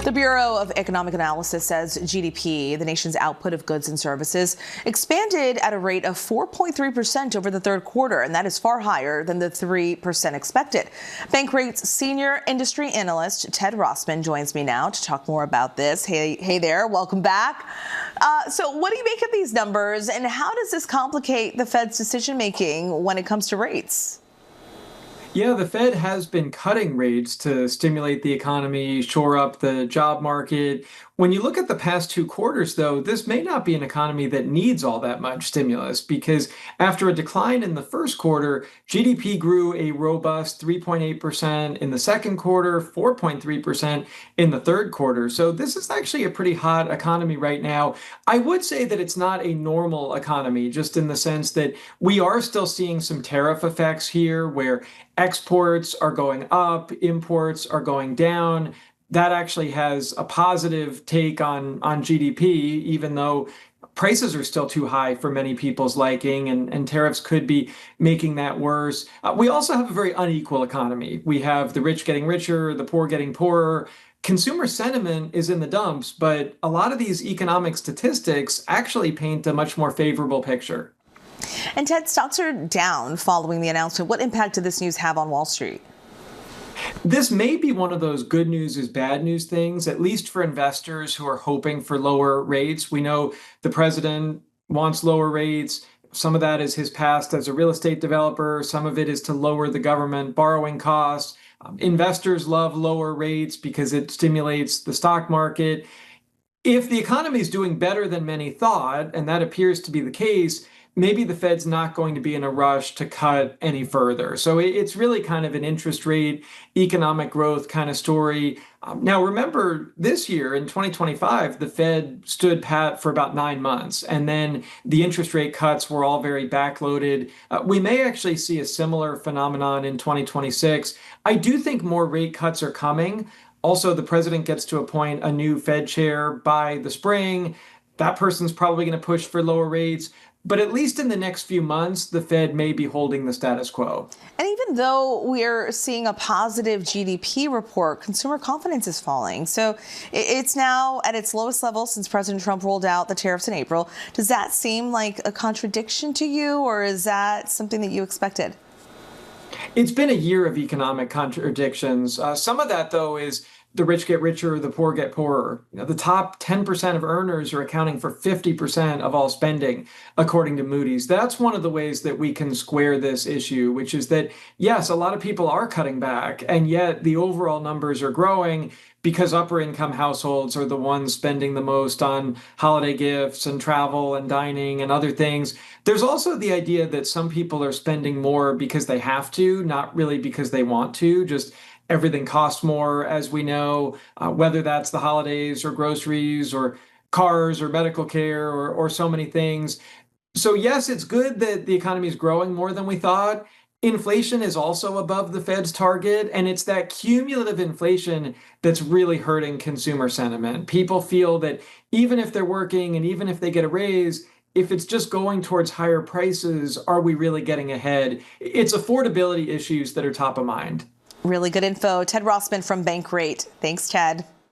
The Bureau of Economic Analysis says GDP, the nation's output of goods and services, expanded at a rate of 4.3% over the third quarter, and that is far higher than the 3% expected. Bankrate's senior industry analyst, Ted Rossman, joins me now to talk more about this. Hey there, welcome back. So what do you make of these numbers, and how does this complicate the Fed's decision-making when it comes to rates? Yeah, the Fed has been cutting rates to stimulate the economy, shore up the job market. When you look at the past 2 quarters, though, this may not be an economy that needs all that much stimulus because after a decline in the first quarter, GDP grew a robust 3.8% in the second quarter, 4.3% in the third quarter. So this is actually a pretty hot economy right now. I would say that it's not a normal economy, just in the sense that we are still seeing some tariff effects here where exports are going up, imports are going down. That actually has a positive take on GDP, even though prices are still too high for many people's liking, and tariffs could be making that worse. We also have a very unequal economy. We have the rich getting richer, the poor getting poorer. Consumer sentiment is in the dumps, but a lot of these economic statistics actually paint a much more favorable picture. And Ted, stocks are down following the announcement. What impact did this news have on Wall Street? This may be one of those good news is bad news things, at least for investors who are hoping for lower rates. We know the president wants lower rates. Some of that is his past as a real estate developer. Some of it is to lower the government borrowing costs. Investors love lower rates because it stimulates the stock market. If the economy is doing better than many thought, and that appears to be the case, maybe the Fed's not going to be in a rush to cut any further. So it's really kind of an interest rate, economic growth kind of story. Now, remember, this year in 2025, the Fed stood pat for about 9 months, and then the interest rate cuts were all very backloaded. We may actually see a similar phenomenon in 2026. I do think more rate cuts are coming. Also, the president gets to appoint a new Fed chair by the spring. That person's probably going to push for lower rates. But at least in the next few months, the Fed may be holding the status quo. And even though we're seeing a positive GDP report, consumer confidence is falling. So it's now at its lowest level since President Trump rolled out the tariffs in April. Does that seem like a contradiction to you, or is that something that you expected? It's been a year of economic contradictions. Some of that, though, is the rich get richer, the poor get poorer. The top 10% of earners are accounting for 50% of all spending, according to Moody's. That's one of the ways that we can square this issue, which is that, yes, a lot of people are cutting back, and yet the overall numbers are growing because upper income households are the ones spending the most on holiday gifts and travel and dining and other things. There's also the idea that some people are spending more because they have to, not really because they want to. Just everything costs more, as we know, whether that's the holidays or groceries or cars or medical care or so many things. So yes, it's good that the economy is growing more than we thought. Inflation is also above the Fed's target, and it's that cumulative inflation that's really hurting consumer sentiment. People feel that even if they're working and even if they get a raise, if it's just going towards higher prices, are we really getting ahead? It's affordability issues that are top of mind. Really good info. Ted Rossman from Bankrate. Thanks, Ted.